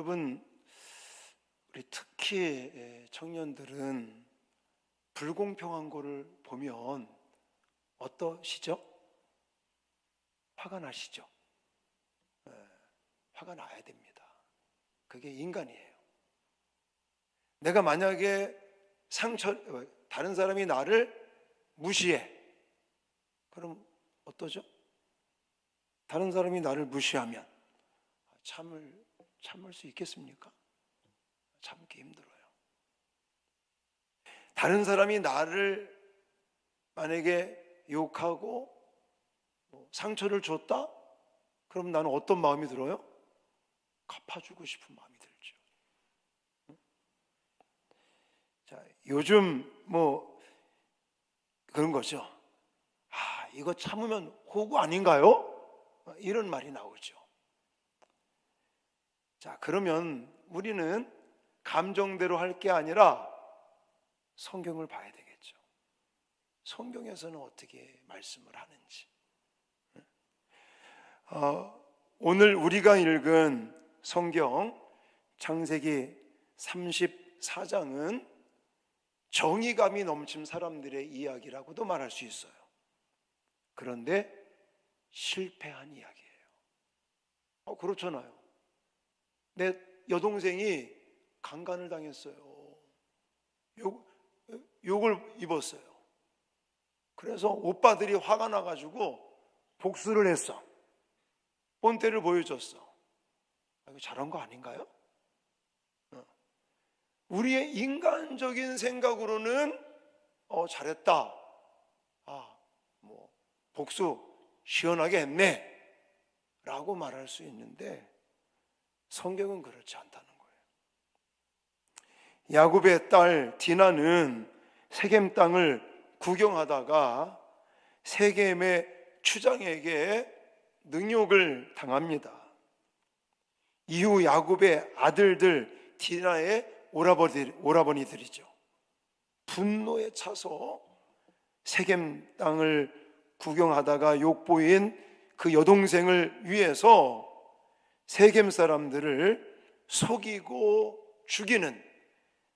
여러분, 우리 특히 청년들은 불공평한 거를 보면 어떠시죠? 화가 나시죠? 화가 나야 됩니다. 그게 인간이에요. 내가 만약에 다른 사람이 나를 무시해. 그럼 어떠죠? 다른 사람이 나를 무시하면 참을 수 있겠습니까? 참기 힘들어요. 다른 사람이 나를 만약에 욕하고 상처를 줬다? 그럼 나는 어떤 마음이 들어요? 갚아주고 싶은 마음이 들죠. 자, 요즘 그런 거죠. 이거 참으면 호구 아닌가요? 이런 말이 나오죠. 자, 그러면 우리는 감정대로 할 게 아니라 성경을 봐야 되겠죠. 성경에서는 어떻게 말씀을 하는지. 오늘 우리가 읽은 성경 창세기 34장은 정의감이 넘친 사람들의 이야기라고도 말할 수 있어요. 그런데 실패한 이야기예요. 그렇잖아요. 내 여동생이 강간을 당했어요. 욕을 입었어요. 그래서 오빠들이 화가 나가지고 복수를 했어. 본때를 보여줬어. 이거 잘한 거 아닌가요? 우리의 인간적인 생각으로는 잘했다. 복수 시원하게 했네 라고 말할 수 있는데 성경은 그렇지 않다는 거예요. 야곱의 딸 디나는 세겜 땅을 구경하다가 세겜의 추장에게 능욕을 당합니다. 이후 야곱의 아들들 디나의 오라버니들이죠. 분노에 차서 세겜 땅을 구경하다가 욕보인 그 여동생을 위해서 세겜 사람들을 속이고 죽이는,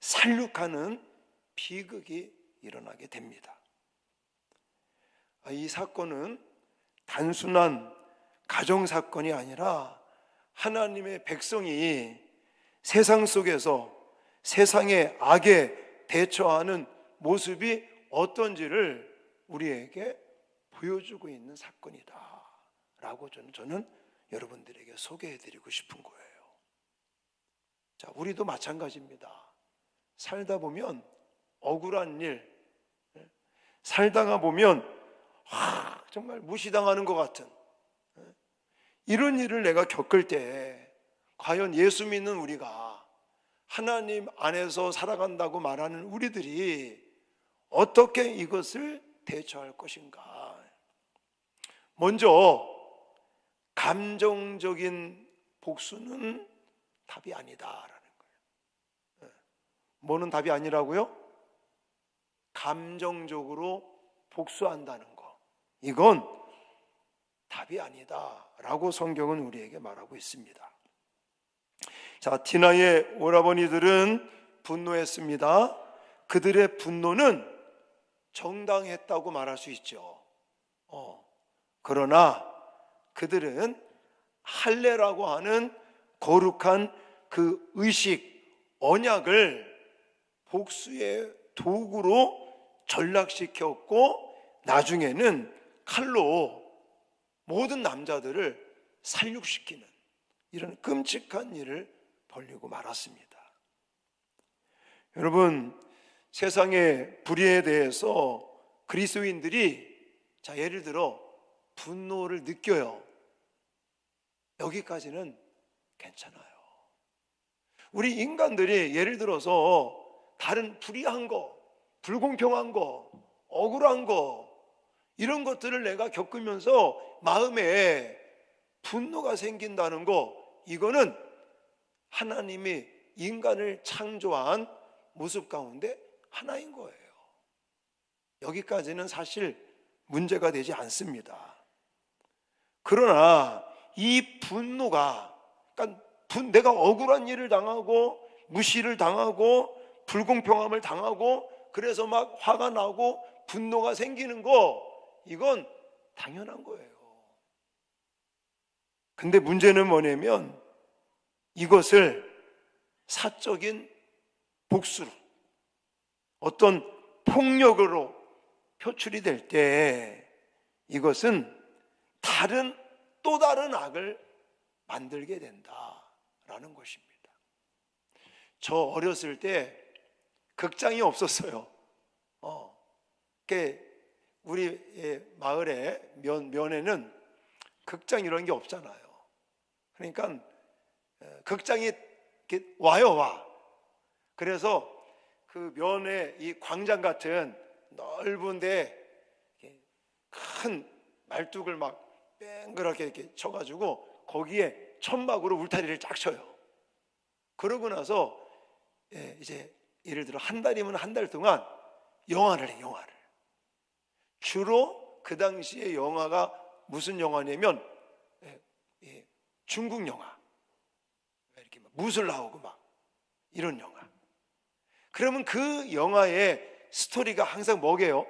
살육하는 비극이 일어나게 됩니다. 이 사건은 단순한 가정사건이 아니라 하나님의 백성이 세상 속에서 세상의 악에 대처하는 모습이 어떤지를 우리에게 보여주고 있는 사건이다 라고 저는 여러분들에게 소개해드리고 싶은 거예요. 자, 우리도 마찬가지입니다. 살다 보면 억울한 일, 살다가 보면 정말 무시당하는 것 같은 이런 일을 내가 겪을 때 과연 예수 믿는 우리가, 하나님 안에서 살아간다고 말하는 우리들이 어떻게 이것을 대처할 것인가? 먼저 감정적인 복수는 답이 아니다라는 거예요. 뭐는 답이 아니라고요? 감정적으로 복수한다는 거, 이건 답이 아니다라고 성경은 우리에게 말하고 있습니다. 자, 디나의 오라버니들은 분노했습니다. 그들의 분노는 정당했다고 말할 수 있죠. 그러나 그들은 할례라고 하는 거룩한 그 의식, 언약을 복수의 도구로 전락시켰고 나중에는 칼로 모든 남자들을 살육시키는 이런 끔찍한 일을 벌이고 말았습니다. 여러분, 세상의 불의에 대해서 그리스도인들이 예를 들어 분노를 느껴요. 여기까지는 괜찮아요. 우리 인간들이 예를 들어서 다른 불의한 거, 불공평한 거, 억울한 거, 이런 것들을 내가 겪으면서 마음에 분노가 생긴다는 거, 이거는 하나님이 인간을 창조한 모습 가운데 하나인 거예요. 여기까지는 사실 문제가 되지 않습니다. 그러나 이 분노가, 그러니까 내가 억울한 일을 당하고 무시를 당하고 불공평함을 당하고 그래서 막 화가 나고 분노가 생기는 거, 이건 당연한 거예요. 근데 문제는 뭐냐면 이것을 사적인 복수로, 어떤 폭력으로 표출이 될 때 이것은 또 다른 악을 만들게 된다라는 것입니다. 저 어렸을 때 극장이 없었어요. 우리 마을에 면에는 극장 이런 게 없잖아요. 그러니까 극장이 이렇게 와. 그래서 그 면에 이 광장 같은 넓은데 큰 말뚝을 막 뺑그랗게 이렇게 쳐가지고 거기에 천막으로 울타리를 쫙 쳐요. 그러고 나서 이제 예를 들어 한 달이면 한 달 동안 영화를 해. 주로 그 당시에 영화가 무슨 영화냐면 중국 영화, 이렇게 막 무술 나오고 막 이런 영화. 그러면 그 영화의 스토리가 항상 뭐게요?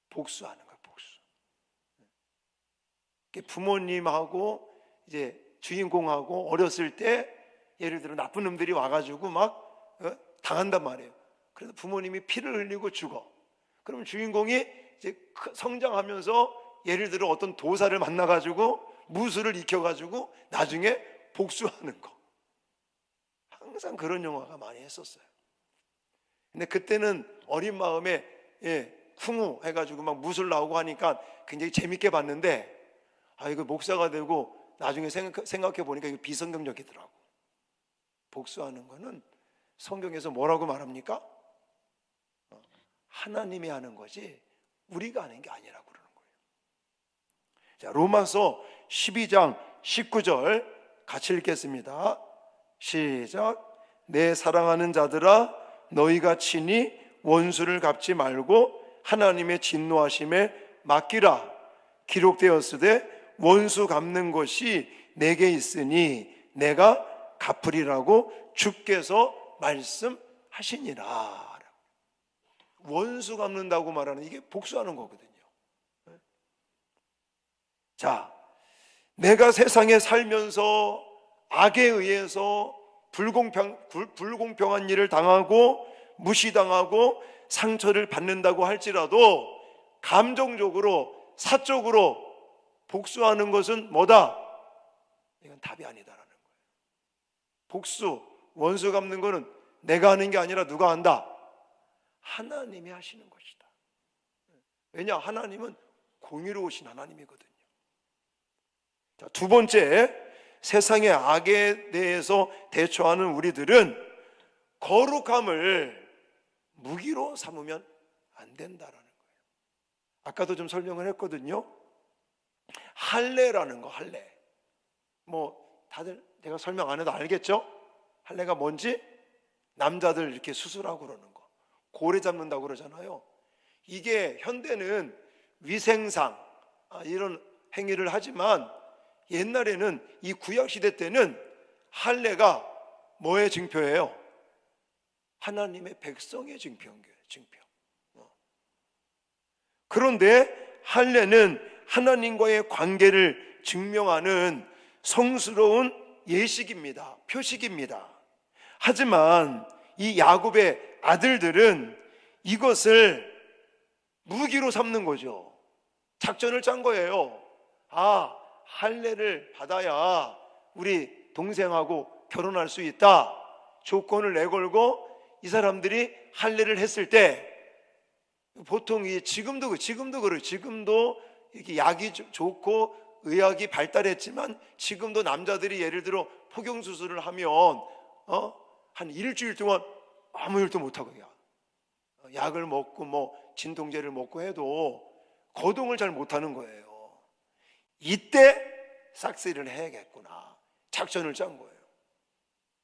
복수하는 거예요. 복수. 부모님하고 이제 주인공하고 어렸을 때 예를 들어 나쁜 놈들이 와가지고 막 당한단 말이에요. 그래서 부모님이 피를 흘리고 죽어. 그러면 주인공이 이제 성장하면서 예를 들어 어떤 도사를 만나가지고 무술을 익혀가지고 나중에 복수하는 거. 항상 그런 영화가 많이 했었어요. 근데 그때는 어린 마음에 쿵우 해가지고 막 무술 나오고 하니까 굉장히 재밌게 봤는데, 이거 목사가 되고 나중에 생각해 보니까 이거 비성경적이더라고. 복수하는 거는 성경에서 뭐라고 말합니까? 하나님이 하는 거지 우리가 하는 게 아니라고 그러는 거예요. 자, 로마서 12장 19절 같이 읽겠습니다. 시작. 내 사랑하는 자들아, 너희가 친히 원수를 갚지 말고 하나님의 진노하심에 맡기라. 기록되었으되 원수 갚는 것이 내게 있으니 내가 갚으리라고 주께서 말씀하시니라. 원수 갚는다고 말하는 이게 복수하는 거거든요. 자, 내가 세상에 살면서 악에 의해서 불공평한 일을 당하고 무시당하고 상처를 받는다고 할지라도 감정적으로 사적으로 복수하는 것은 뭐다? 이건 답이 아니다라는 거예요. 복수, 원수 갚는 것은 내가 하는 게 아니라 누가 한다? 하나님이 하시는 것이다. 왜냐? 하나님은 공의로우신 하나님이거든요. 자, 두 번째, 세상의 악에 대해서 대처하는 우리들은 거룩함을 무기로 삼으면 안 된다라는 거예요. 아까도 좀 설명을 했거든요. 할례라는 거, 할례. 다들 내가 설명 안 해도 알겠죠? 할례가 뭔지? 남자들 이렇게 수술하고 그러는 거, 고래 잡는다고 그러잖아요. 이게 현대는 위생상 이런 행위를 하지만 옛날에는 이 구약시대 때는 할례가 뭐의 증표예요? 하나님의 백성의 증표인 거예요. 증표. 그런데 할례는 하나님과의 관계를 증명하는 성스러운 예식입니다. 표식입니다. 하지만 이 야곱의 아들들은 이것을 무기로 삼는 거죠. 작전을 짠 거예요. 할례를 받아야 우리 동생하고 결혼할 수 있다. 조건을 내걸고 이 사람들이 할례를 했을 때, 보통 지금도 그래요. 지금도 이렇게 약이 좋고 의학이 발달했지만 지금도 남자들이 예를 들어 포경 수술을 하면 한 일주일 동안 아무 일도 못 하고 약을 먹고 진통제를 먹고 해도 거동을 잘 못하는 거예요. 이때 싹쓸이를 해야겠구나. 작전을 짠 거예요.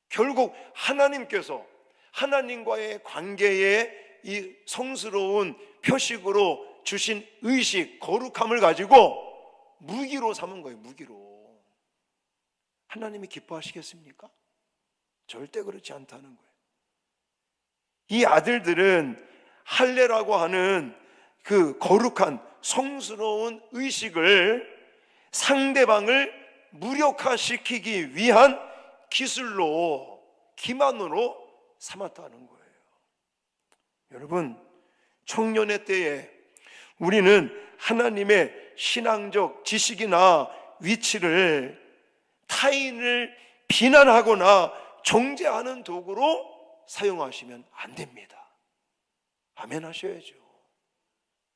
결국 하나님께서 하나님과의 관계에 이 성스러운 표식으로 주신 의식, 거룩함을 가지고 무기로 삼은 거예요. 무기로. 하나님이 기뻐하시겠습니까? 절대 그렇지 않다는 거예요. 이 아들들은 할례라고 하는 그 거룩한 성스러운 의식을 상대방을 무력화시키기 위한 기술로, 기만으로 삼았다는 거예요. 여러분, 청년의 때에 우리는 하나님의 신앙적 지식이나 위치를 타인을 비난하거나 정죄하는 도구로 사용하시면 안 됩니다. 아멘 하셔야죠.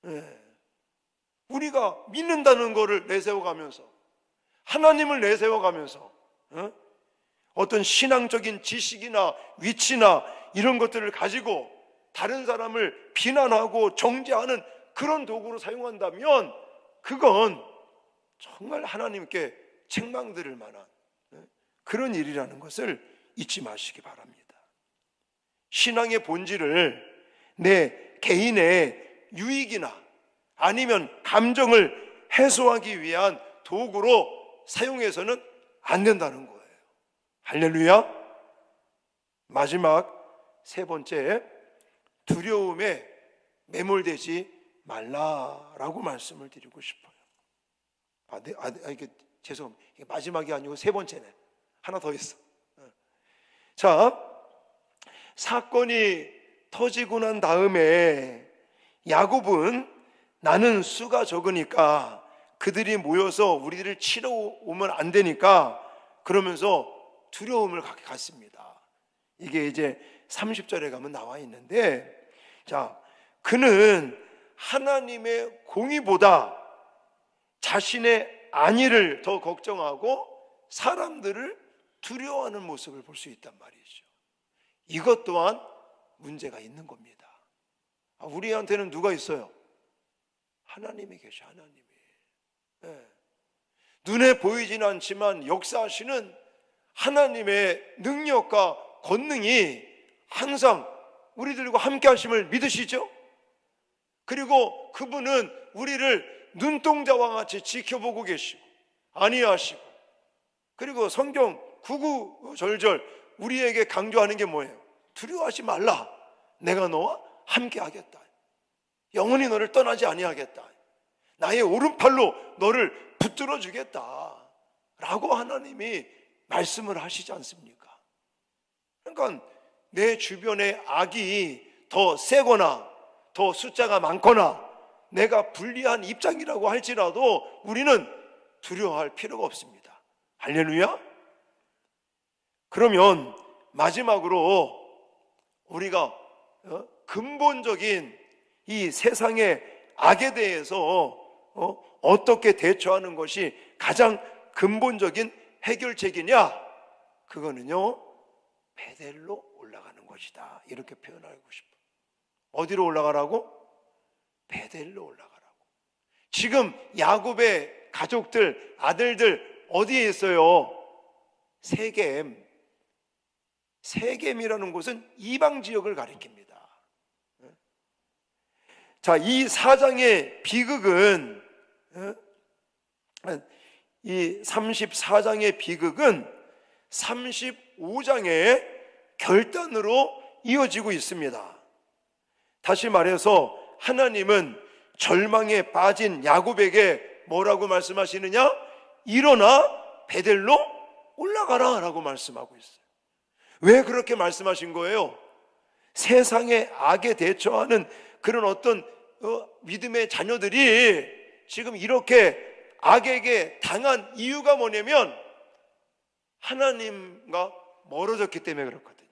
네. 우리가 믿는다는 것을 내세워가면서, 하나님을 내세워가면서 어떤 신앙적인 지식이나 위치나 이런 것들을 가지고 다른 사람을 비난하고 정죄하는 그런 도구로 사용한다면 그건 정말 하나님께 책망들을 만한 그런 일이라는 것을 잊지 마시기 바랍니다. 신앙의 본질을 내 개인의 유익이나 아니면 감정을 해소하기 위한 도구로 사용해서는 안 된다는 거예요. 할렐루야. 마지막 세 번째, 두려움에 매몰되지 말라라고 말씀을 드리고 싶어요. 이게 죄송합니다. 이게 마지막이 아니고 세 번째네. 하나 더 있어. 자, 사건이 터지고 난 다음에 야곱은 나는 수가 적으니까 그들이 모여서 우리들을 치러 오면 안 되니까 그러면서 두려움을 갖게 갔습니다. 이게 이제 30절에 가면 나와 있는데, 자, 그는 하나님의 공의보다 자신의 안위를 더 걱정하고 사람들을 두려워하는 모습을 볼 수 있단 말이죠. 이것 또한 문제가 있는 겁니다. 우리한테는 누가 있어요? 하나님이 계셔. 하나님이. 네. 눈에 보이지는 않지만 역사하시는 하나님의 능력과 권능이 항상 우리들과 함께 하심을 믿으시죠? 그리고 그분은 우리를 눈동자와 같이 지켜보고 계시고 안위하시고, 그리고 성경 구구절절 우리에게 강조하는 게 뭐예요? 두려워하지 말라. 내가 너와 함께 하겠다. 영원히 너를 떠나지 아니하겠다. 나의 오른팔로 너를 붙들어 주겠다 라고 하나님이 말씀을 하시지 않습니까? 그러니까 내 주변에 악이 더 세거나 더 숫자가 많거나 내가 불리한 입장이라고 할지라도 우리는 두려워할 필요가 없습니다. 할렐루야. 그러면 마지막으로 우리가 근본적인 이 세상의 악에 대해서 어떻게 대처하는 것이 가장 근본적인 해결책이냐? 그거는요, 베델로 올라가는 것이다. 이렇게 표현하고 싶어요. 어디로 올라가라고? 베델로 올라가라고. 지금 야곱의 가족들, 아들들 어디에 있어요? 세겜. 세겜이라는 곳은 이방 지역을 가리킵니다. 자, 이 사장의 비극은, 이 34장의 비극은 35장의 결단으로 이어지고 있습니다. 다시 말해서 하나님은 절망에 빠진 야곱에게 뭐라고 말씀하시느냐? 일어나 베델로 올라가라 라고 말씀하고 있어요. 왜 그렇게 말씀하신 거예요? 세상의 악에 대처하는 그런 어떤 믿음의 자녀들이 지금 이렇게 악에게 당한 이유가 뭐냐면 하나님과 멀어졌기 때문에 그렇거든요.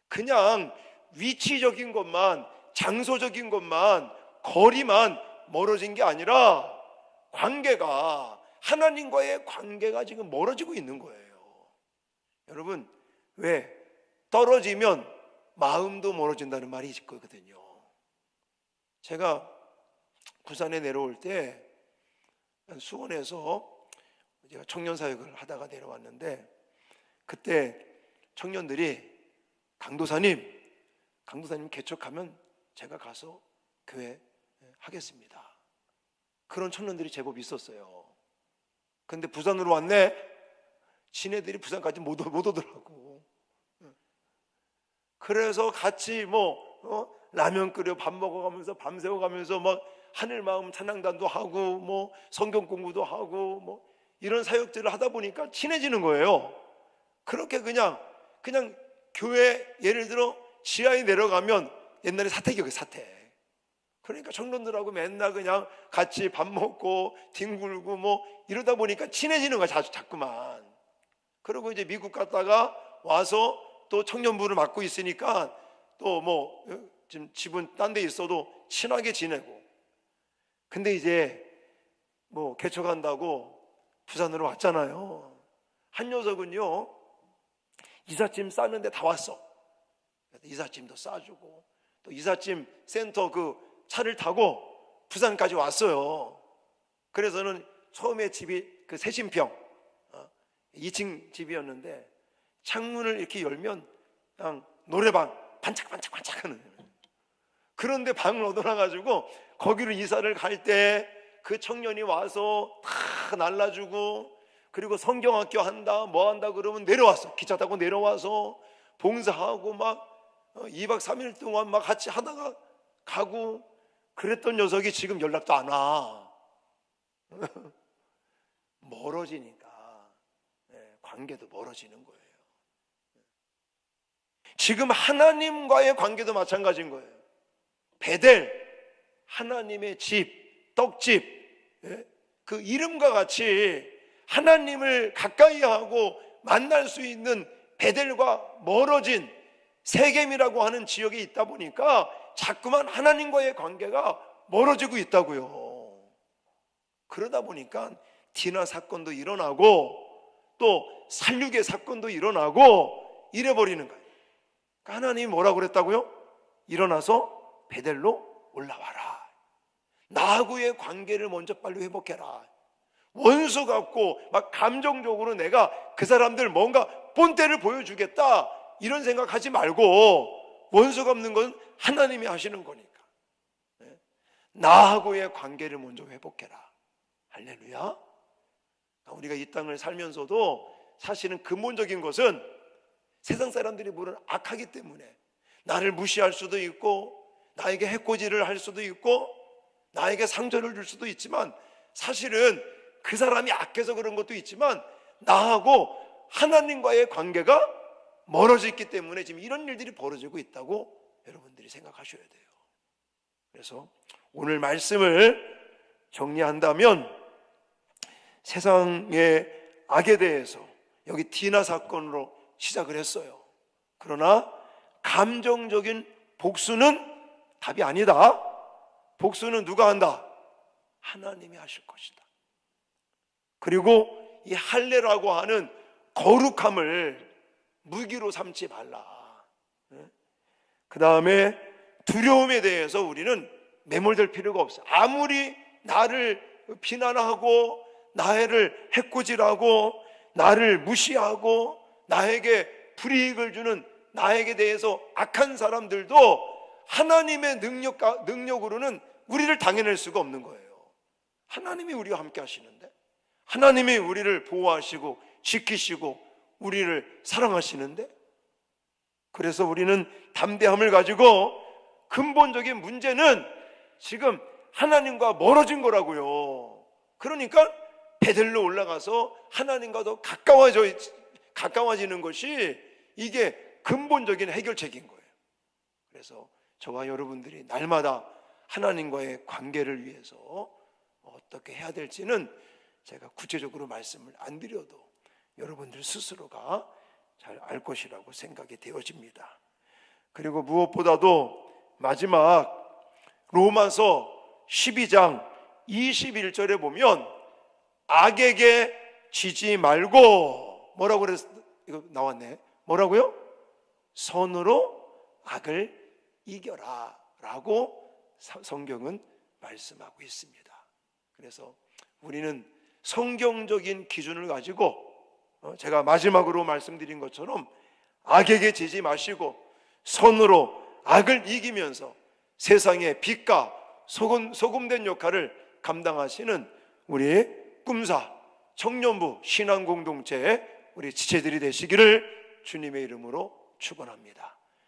그냥 위치적인 것만, 장소적인 것만, 거리만 멀어진 게 아니라 관계가, 하나님과의 관계가 지금 멀어지고 있는 거예요. 여러분, 왜? 떨어지면 마음도 멀어진다는 말이 있거든요. 제가 부산에 내려올 때 수원에서 제가 청년사역을 하다가 내려왔는데, 그때 청년들이 강도사님 개척하면 제가 가서 교회 하겠습니다. 그런 청년들이 제법 있었어요. 근데 부산으로 왔네? 지네들이 부산까지 못 오더라고. 그래서 같이 라면 끓여 밥 먹어가면서 밤새워가면서 막 하늘 마음 찬양단도 하고 성경 공부도 하고 이런 사역들을 하다 보니까 친해지는 거예요. 그렇게 그냥 교회 예를 들어 지하에 내려가면 옛날에 사택이었어요. 사택. 그러니까 청년들하고 맨날 그냥 같이 밥 먹고 뒹굴고 이러다 보니까 친해지는 거야. 자꾸만. 그리고 이제 미국 갔다가 와서 또 청년부를 맡고 있으니까 또 지금 집은 딴 데 있어도 친하게 지내고. 근데 이제 개척한다고 부산으로 왔잖아요. 한 녀석은요, 이삿짐 싸는데 다 왔어. 이삿짐도 싸주고 또 이삿짐 센터 그 차를 타고 부산까지 왔어요. 그래서는 처음에 집이 그 세신평 2층 집이었는데 창문을 이렇게 열면 그냥 노래방 반짝반짝반짝하는. 그런데 방을 얻어놔가지고 거기로 이사를 갈 때 그 청년이 와서 다 날라주고, 그리고 성경학교 한다 한다 그러면 내려왔어. 기차 타고 내려와서 봉사하고 2박 3일 동안 같이 하다가 가고 그랬던 녀석이 지금 연락도 안 와. 멀어지니까 관계도 멀어지는 거예요. 지금 하나님과의 관계도 마찬가지인 거예요. 베델, 하나님의 집, 떡집, 그 이름과 같이 하나님을 가까이 하고 만날 수 있는 베델과 멀어진 세겜이라고 하는 지역에 있다 보니까 자꾸만 하나님과의 관계가 멀어지고 있다고요. 그러다 보니까 디나 사건도 일어나고 또 살육의 사건도 일어나고 이래버리는 거예요. 그러니까 하나님이 뭐라고 그랬다고요? 일어나서 베델로 올라와라. 나하고의 관계를 먼저 빨리 회복해라. 원수 같고 감정적으로 내가 그 사람들 뭔가 본때를 보여주겠다 이런 생각하지 말고, 원수 갚는 건 하나님이 하시는 거니까 나하고의 관계를 먼저 회복해라. 할렐루야. 우리가 이 땅을 살면서도 사실은 근본적인 것은 세상 사람들이 물론 악하기 때문에 나를 무시할 수도 있고 나에게 해코지를 할 수도 있고 나에게 상처를 줄 수도 있지만, 사실은 그 사람이 악해서 그런 것도 있지만 나하고 하나님과의 관계가 멀어져 있기 때문에 지금 이런 일들이 벌어지고 있다고 여러분들이 생각하셔야 돼요. 그래서 오늘 말씀을 정리한다면 세상의 악에 대해서 여기 디나 사건으로 시작을 했어요. 그러나 감정적인 복수는 답이 아니다. 복수는 누가 한다? 하나님이 하실 것이다. 그리고 이 할례라고 하는 거룩함을 무기로 삼지 말라. 그 다음에 두려움에 대해서 우리는 매몰될 필요가 없어. 아무리 나를 비난하고 나를 해코지하고 나를 무시하고 나에게 불이익을 주는 나에게 대해서 악한 사람들도 하나님의 능력으로는 우리를 당해낼 수가 없는 거예요. 하나님이 우리와 함께 하시는데, 하나님이 우리를 보호하시고 지키시고 우리를 사랑하시는데, 그래서 우리는 담대함을 가지고 근본적인 문제는 지금 하나님과 멀어진 거라고요. 그러니까 베델로 올라가서 하나님과 더 가까워지는 것이 이게 근본적인 해결책인 거예요. 그래서 저와 여러분들이 날마다 하나님과의 관계를 위해서 어떻게 해야 될지는 제가 구체적으로 말씀을 안 드려도 여러분들 스스로가 잘 알 것이라고 생각이 되어집니다. 그리고 무엇보다도 마지막 로마서 12장 21절에 보면 악에게 지지 말고 뭐라고 그랬어? 이거 나왔네. 뭐라고요? 선으로 악을 이겨라 라고 성경은 말씀하고 있습니다. 그래서 우리는 성경적인 기준을 가지고 제가 마지막으로 말씀드린 것처럼 악에게 지지 마시고 선으로 악을 이기면서 세상의 빛과 소금된 역할을 감당하시는 우리의 꿈사 청년부 신앙공동체의 우리 지체들이 되시기를 주님의 이름으로 축원합니다.